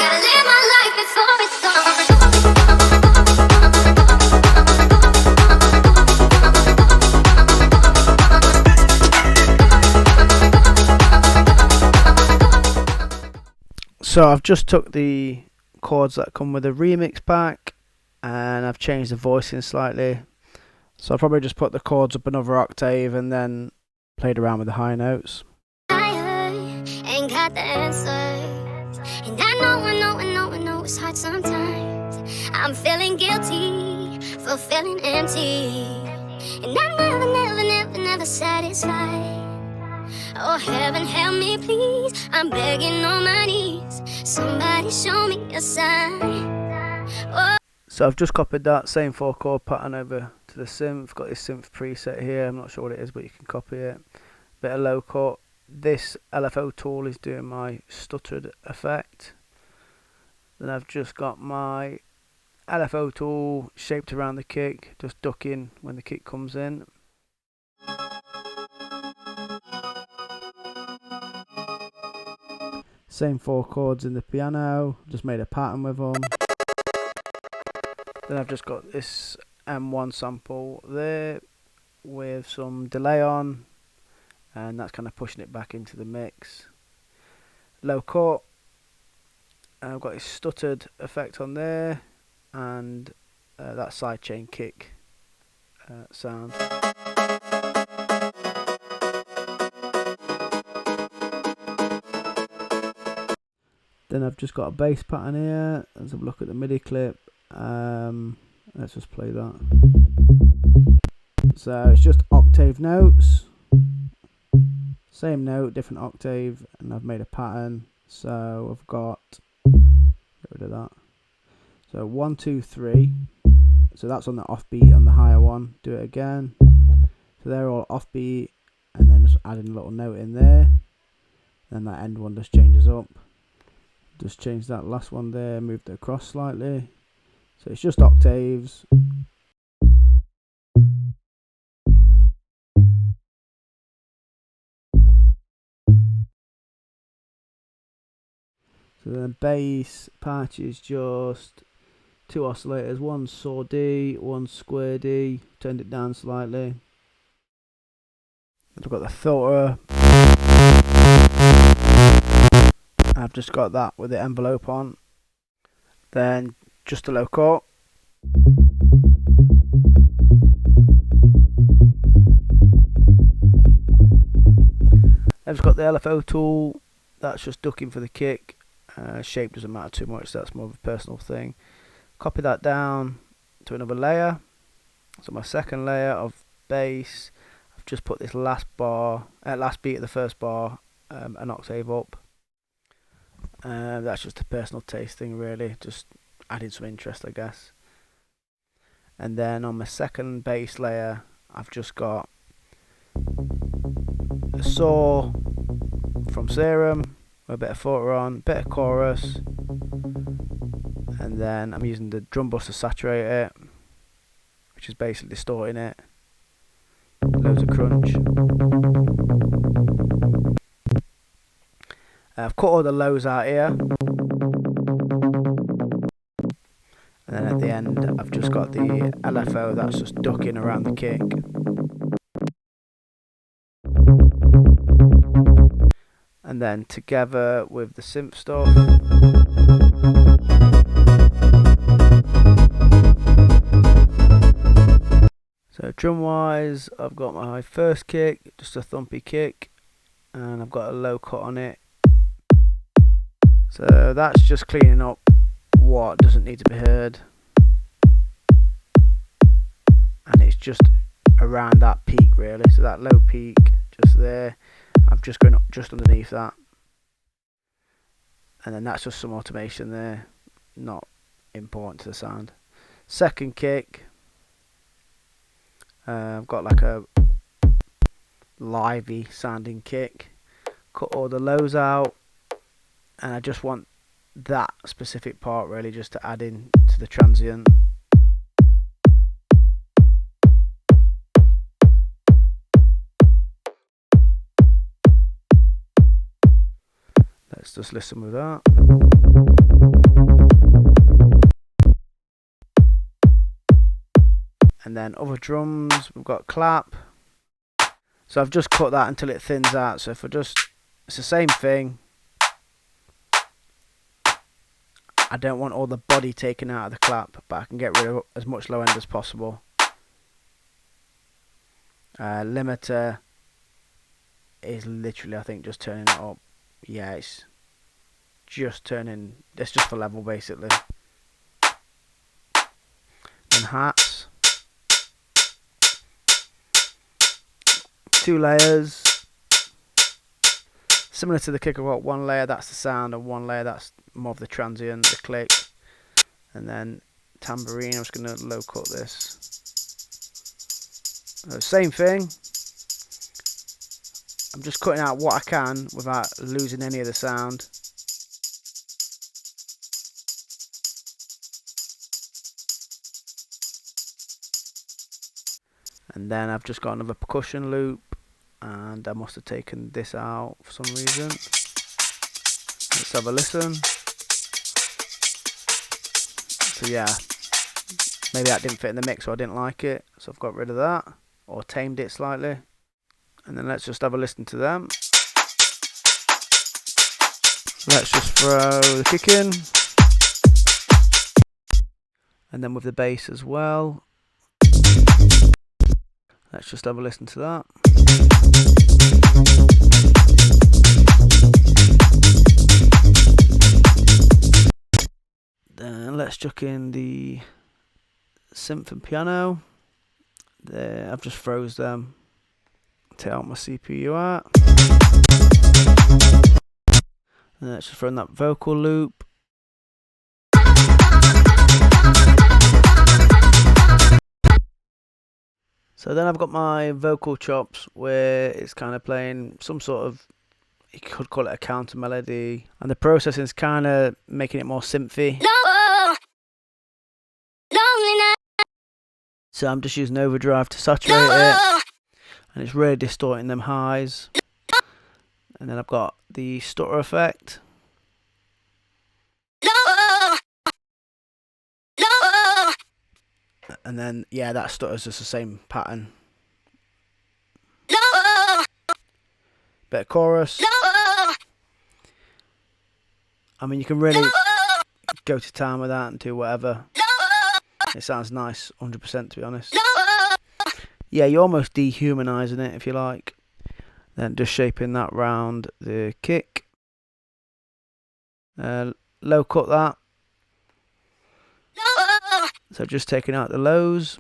Gotta live my life before it's gone. So I've just took the chords that come with the remix pack and I've changed the voicing slightly. So I'll probably just put the chords up another octave and then played around with the high notes. Ain't got the answers, and I know it's hard sometimes. I'm feeling guilty for feeling empty, and I'm never satisfied. Oh, heaven help me please, I'm begging on my knees. Somebody show me a sign. Oh. So I've just copied that same 4-chord pattern over to the synth. Got this synth preset here, I'm not sure what it is, but you can copy it. Bit of low cut. This LFO tool is doing my stuttered effect. Then I've just got my LFO tool shaped around the kick, just ducking when the kick comes in. Same 4 chords in the piano, just made a pattern with them. Then I've just got this M1 sample there with some delay on, and that's kind of pushing it back into the mix. Low cut, I've got a stuttered effect on there, and that sidechain kick sound. Then I've just got a bass pattern here. Let's have a look at the MIDI clip. Let's just play that. So it's just octave notes. Same note, different octave, and I've made a pattern. So I've got, get rid of that. So 1, 2, 3. So that's on the offbeat on the higher one. Do it again. So they're all offbeat, and then just adding a little note in there. Then that end one just changes up. Just change that last one there, moved it across slightly. So it's just octaves. So the bass patch is just 2 oscillators, one saw D, one square D, turned it down slightly. I've got the filter. I've just got that with the envelope on. Then just a low cut. I've got the LFO tool. That's just ducking for the kick. Shape doesn't matter too much, that's more of a personal thing. Copy that down to another layer. So my second layer of bass, I've just put this last beat of the first bar an octave up. That's just a personal taste thing really, just adding some interest I guess. And then on my second bass layer I've just got a saw from Serum, a bit of filter on, bit of chorus, and then I'm using the drum bus to saturate it, which is basically distorting it. Loads of crunch. I've cut all the lows out here, and then at the end I've just got the LFO that's just ducking around the kick. And then together with the synth stuff, so drum wise I've got my first kick, just a thumpy kick, and I've got a low cut on it. So that's just cleaning up what doesn't need to be heard, and it's just around that peak really, so that low peak just there, I'm just going up just underneath that, and then that's just some automation there, not important to the sound. Second kick, I've got like a lively sounding kick, cut all the lows out, and I just want that specific part really just to add in to the transient. Let's just listen with that. And then other drums, we've got clap. So I've just cut that until it thins out. So if I just, it's the same thing. I don't want all the body taken out of the clap, but I can get rid of as much low end as possible. Limiter is literally, I think, just turning it up. Yeah, it's just turning, it's just for level basically. Then hats. 2 layers. Similar to the kick, I've got 1 layer, that's the sound, and 1 layer, that's more of the transient, the click. And then tambourine, I'm just going to low cut this. Same thing. I'm just cutting out what I can without losing any of the sound. And then I've just got another percussion loop, and I must have taken this out for some reason. Let's have a listen. So yeah, maybe that didn't fit in the mix, or I didn't like it, so I've got rid of that, or tamed it slightly. And then let's just have a listen to them. Let's just throw the kick in, and then with the bass as well. Let's just have a listen to that. Then let's chuck in the synth and piano. There, I've just froze them. Take out my CPU out. And let's just throw in that vocal loop. So then I've got my vocal chops where it's kind of playing some sort of, you could call it a counter melody, and the processing is kind of making it more synthy. So I'm just using overdrive to saturate it, and it's really distorting them highs. And then I've got the stutter effect. And then, yeah, that stutter's just the same pattern. Bit of chorus. I mean, you can really go to town with that and do whatever. It sounds nice, 100% to be honest. Yeah, you're almost dehumanizing it, if you like. Then just shaping that round the kick. Low cut that. So just taking out the lows.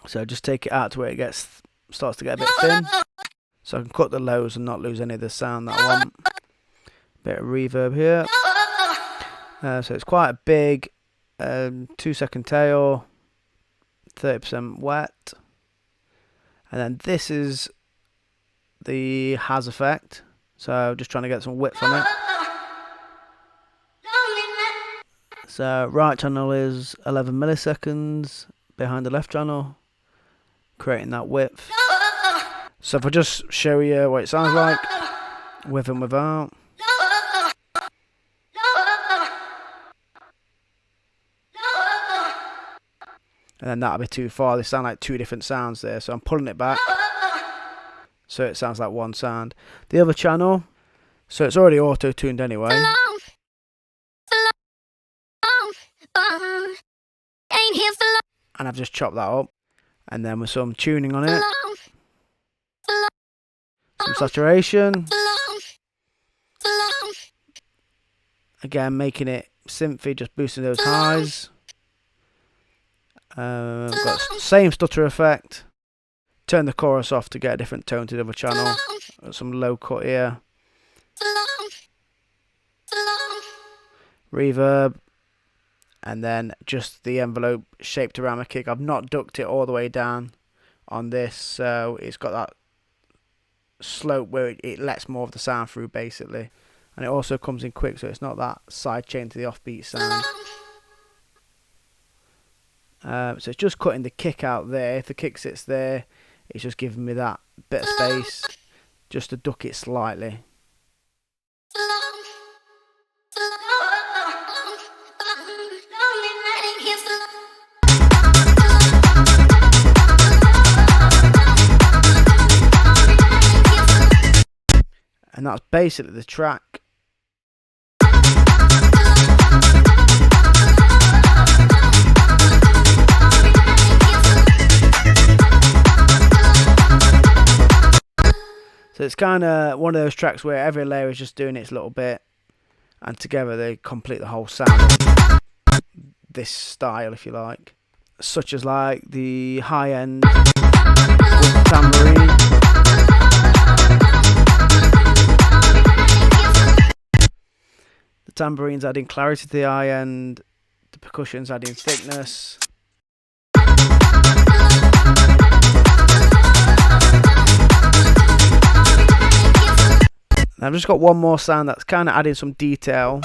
So just take it out to where it starts to get a bit thin. So I can cut the lows and not lose any of the sound that I want. Bit of reverb here. So it's quite a big 2-second tail, 30% wet. And then this is the has effect. So just trying to get some width on it. So right channel is 11 milliseconds behind the left channel, creating that width. So if I just show you what it sounds like, with and without. And then that'll be too far, they sound like 2 different sounds there, so I'm pulling it back, so it sounds like 1 sound. The other channel, so it's already auto-tuned anyway. And I've just chopped that up, and then with some tuning on it, some saturation, again making it synthy, just boosting those highs. Got same stutter effect. Turn the chorus off to get a different tone to the other channel. Got some low cut here. Reverb. And then just the envelope shaped around my kick. I've not ducked it all the way down on this, so it's got that slope where it lets more of the sound through basically. And it also comes in quick, so it's not that side chain to the offbeat sound. So it's just cutting the kick out there. If the kick sits there, it's just giving me that bit of space just to duck it slightly. that's basically the track. So it's kind of one of those tracks where every layer is just doing its little bit, and together they complete the whole sound of this style, if you like. Such as like the high end with the tambourine. The tambourine's adding clarity to the high end, the percussion's adding thickness. And I've just got one more sound that's kind of adding some detail.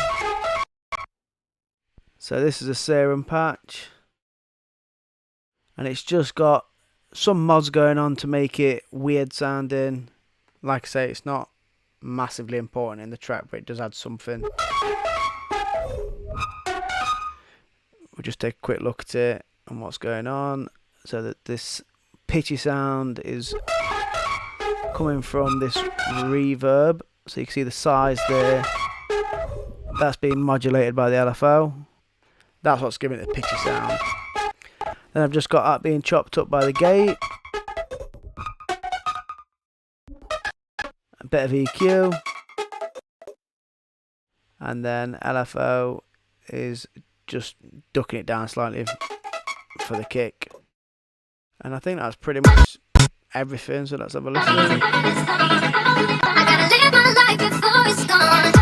So this is a serum patch. And it's just got some mods going on to make it weird sounding. Like I say, it's not massively important in the track, but it does add something. We'll just take a quick look at it and what's going on. So that this pitchy sound is coming from this reverb. So you can see the size there. That's being modulated by the LFO. That's what's giving it the pitchy sound. Then I've just got that being chopped up by the gate. A bit of EQ. And then LFO is just ducking it down slightly for the kick. And I think that's pretty much everything, so let's have a listen. I gotta live my life before it's gone.